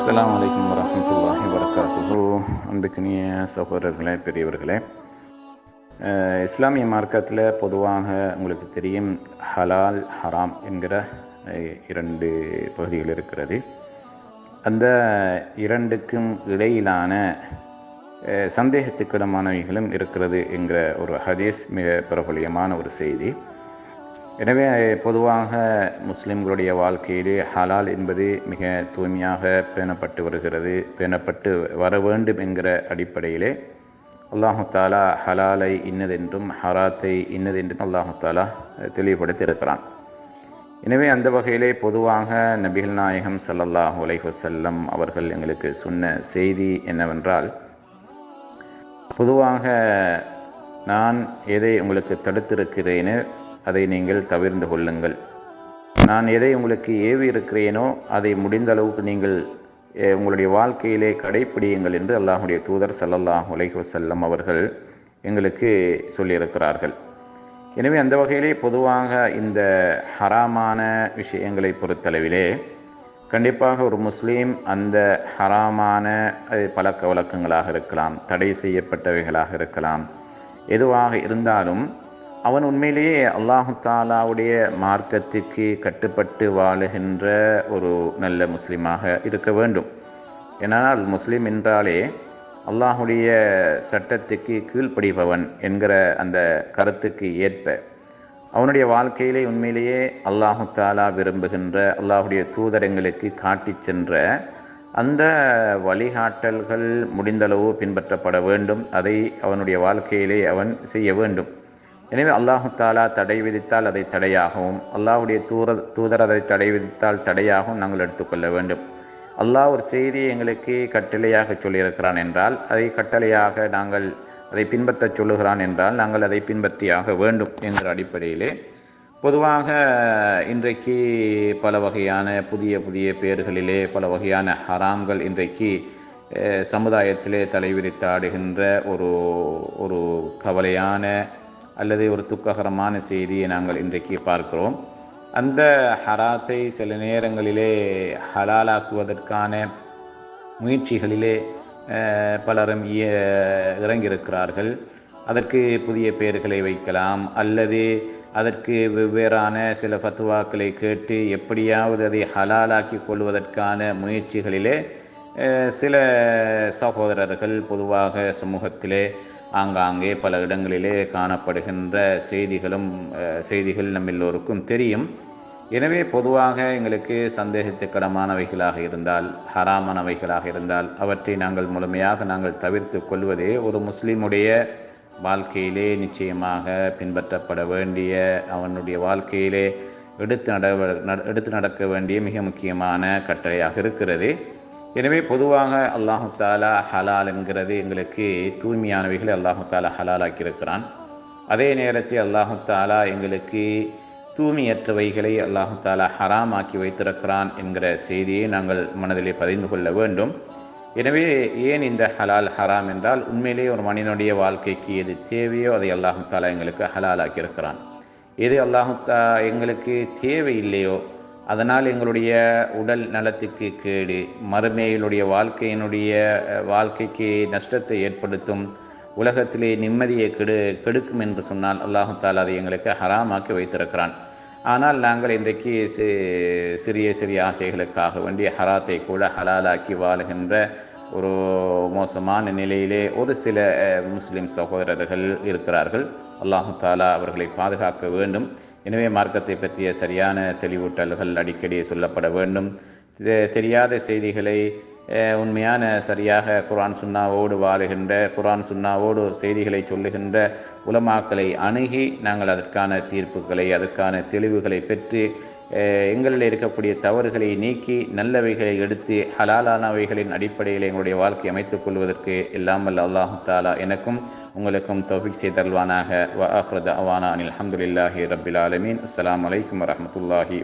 அஸ்ஸலாமு அலைக்கும் வரஹ்மத்துல்லாஹி வபரகாத்துஹு. அன்புக்கினிய சகோதரர்களே, பெரியவர்களே, இஸ்லாமிய மார்க்கத்தில் பொதுவாக உங்களுக்கு தெரியும் ஹலால் ஹராம் என்கிற இரண்டு பகுதிகள் இருக்கிறது. அந்த இரண்டுக்கும் இடையிலான சந்தேகத்துக்கிடமானவைகளும் இருக்கிறது என்கிற ஒரு ஹதீஸ் மிக பிரபலியமான ஒரு செய்தி. எனவே பொதுவாக முஸ்லிம்களுடைய வாழ்க்கையிலே ஹலால் என்பது மிக தூய்மையாக பேணப்பட்டு வருகிறது, பேணப்பட்டு வர வேண்டும் என்கிற அடிப்படையிலே அல்லாஹு தாலா ஹலாலை இன்னதென்றும் ஹராத்தை இன்னதென்றும் அல்லாஹு தாலா தெளிவுபடுத்தி இருக்கிறான். எனவே அந்த வகையிலே பொதுவாக நபிகள் நாயகம் ஸல்லல்லாஹு அலைஹி வஸல்லம் அவர்கள் எங்களுக்கு சொன்ன செய்தி என்னவென்றால், பொதுவாக நான் எதை உங்களுக்கு தடுத்திருக்கிறேனோ அதை நீங்கள் தவிர்ந்து கொள்ளுங்கள், நான் எதை உங்களுக்கு ஏவி இருக்கிறேனோ அதை முடிந்த அளவுக்கு நீங்கள் உங்களுடைய வாழ்க்கையிலே கடைப்பிடியுங்கள் என்று அல்லாஹுடைய தூதர் ஸல்லல்லாஹு அலைஹி வஸல்லம் அவர்கள் எங்களுக்கு சொல்லியிருக்கிறார்கள். எனவே அந்த வகையிலே பொதுவாக இந்த ஹராமான விஷயங்களை பொறுத்தளவிலே கண்டிப்பாக ஒரு முஸ்லீம் அந்த ஹராமான பழக்க வழக்கங்களாக இருக்கலாம், தடை செய்யப்பட்டவைகளாக இருக்கலாம், எதுவாக இருந்தாலும் அவன் உண்மையிலேயே அல்லாஹு தாலாவுடைய மார்க்கத்துக்கு கட்டுப்பட்டு வாழுகின்ற ஒரு நல்ல முஸ்லீமாக இருக்க வேண்டும். ஏனால் முஸ்லீம் என்றாலே அல்லாஹுடைய சட்டத்துக்கு கீழ்ப்படிபவன் என்கிற அந்த கருத்துக்கு ஏற்ப அவனுடைய வாழ்க்கையிலே உண்மையிலேயே அல்லாஹு தாலா விரும்புகின்ற அல்லாஹுடைய தூதரங்களுக்கு காட்டி சென்ற அந்த வழிகாட்டல்கள் முடிந்தளவு பின்பற்றப்பட வேண்டும். அதை அவனுடைய வாழ்க்கையிலே அவன் செய்ய வேண்டும். எனவே அல்லாஹு தாலா தடை விதித்தால் அதை தடையாகவும், அல்லாஹுடைய தூதர் அதை தடை விதித்தால் தடையாகவும் நாங்கள் எடுத்துக்கொள்ள வேண்டும். அல்லாஹ் ஒரு செய்தியை எங்களுக்கு கட்டளையாக சொல்லியிருக்கிறான் என்றால் அதை கட்டளையாக நாங்கள் அதை பின்பற்றச் சொல்லுகிறான் என்றால் நாங்கள் அதை பின்பற்றியாக வேண்டும் என்கிற அடிப்படையிலே பொதுவாக இன்றைக்கு பல வகையான புதிய புதிய பெயர்களிலே பல வகையான ஹராம்கள் இன்றைக்கு சமுதாயத்திலே தலைவிரித்தாடுகின்ற ஒரு கவலையான அல்லது ஒரு துக்ககரமான செய்தியை நாங்கள் இன்றைக்கு பார்க்கிறோம். அந்த ஹராத்தை சில நேரங்களிலே ஹலாலாக்குவதற்கான முயற்சிகளிலே பலரும் இறங்கியிருக்கிறார்கள். அதற்கு புதிய பெயர்களை வைக்கலாம், அல்லது அதற்கு வெவ்வேறான சில ஃபத்வாக்களை கேட்டு எப்படியாவது அதை ஹலாலாக்கி கொள்வதற்கான முயற்சிகளிலே சில சகோதரர்கள் பொதுவாக சமூகத்திலே ஆங்காங்கே பல இடங்களிலே காணப்படுகின்ற செய்திகள் நம்ம எல்லோருக்கும் தெரியும். எனவே பொதுவாக எங்களுக்கு சந்தேகத்துக்கிடமானவைகளாக இருந்தால், ஹராமானவைகளாக இருந்தால் அவற்றை நாங்கள் முழுமையாக நாங்கள் தவிர்த்து கொள்வதே ஒரு முஸ்லீமுடைய வாழ்க்கையிலே நிச்சயமாக பின்பற்றப்பட வேண்டிய, அவனுடைய வாழ்க்கையிலே எடுத்து நடக்க வேண்டிய மிக முக்கியமான கட்டளையாக இருக்கிறது. எனவே பொதுவாக அல்லாஹு தாலா ஹலால் என்கிறது எங்களுக்கு தூய்மையானவைகளை அல்லாஹு தாலா ஹலாலாக்கியிருக்கிறான். அதே நேரத்தில் அல்லாஹு தாலா எங்களுக்கு தூய்மையற்றவைகளை அல்லாஹு தாலா ஹராமாக்கி வைத்திருக்கிறான் என்கிற செய்தியை நாங்கள் மனதிலே பதிந்து கொள்ள வேண்டும். எனவே ஏன் இந்த ஹலால் ஹராம் என்றால், உண்மையிலே ஒரு மனிதனுடைய வாழ்க்கைக்கு எது தேவையோ அதை அல்லாஹு தாலா எங்களுக்கு ஹலாலாக்கியிருக்கிறான். எது எங்களுக்கு தேவையில்லையோ, அதனால் எங்களுடைய உடல் நலத்துக்கு கேடு, மறுமையினுடைய வாழ்க்கைக்கு நஷ்டத்தை ஏற்படுத்தும், உலகத்திலே நிம்மதியை கெடுக்கும் என்று சொன்னால் அல்லாஹு தாலா அதை எங்களுக்கு ஹராமாக்கி வைத்திருக்கிறான். ஆனால் நாங்கள் இன்றைக்கு சிறிய சிறிய ஆசைகளுக்காக வேண்டிய ஹராத்தை கூட ஹலாலாக்கி வாழுகின்ற ஒரு மோசமான நிலையிலே ஒரு சில முஸ்லிம் சகோதரர்கள் இருக்கிறார்கள். அல்லாஹு தாலா அவர்களை பாதுகாக்க வேண்டும். எனவே மார்க்கத்தை பற்றிய சரியான தெளிவூட்டல்கள் அடிக்கடி சொல்லப்பட வேண்டும். தெரியாத செய்திகளை உண்மையான சரியாக குர்ஆன் சுன்னாவோடு வாழுகின்ற, குர்ஆன் சுன்னாவோடு செய்திகளை சொல்லுகின்ற உலமாக்களை அணுகி நாங்கள் அதற்கான தீர்ப்புகளை, அதற்கான தெளிவுகளை பெற்று எங்களில் இருக்கக்கூடிய தவறுகளை நீக்கி நல்லவைகளை எடுத்து ஹலாலானவைகளின் அடிப்படையில் எங்களுடைய வாழ்க்கை அமைத்துக் கொள்வதற்கு எல்லாம் வல்ல அல்லாஹு தாலா எனக்கும் உங்களுக்கும் தௌஃபீக் செய்தல்வானாக. வ ஆஹிரு தஅவானா அனில் ஹம்துலில்லாஹி ரப்பில் ஆலமீன். அஸ்ஸலாமு அலைக்கும் வரஹ்மத்துல்லாஹி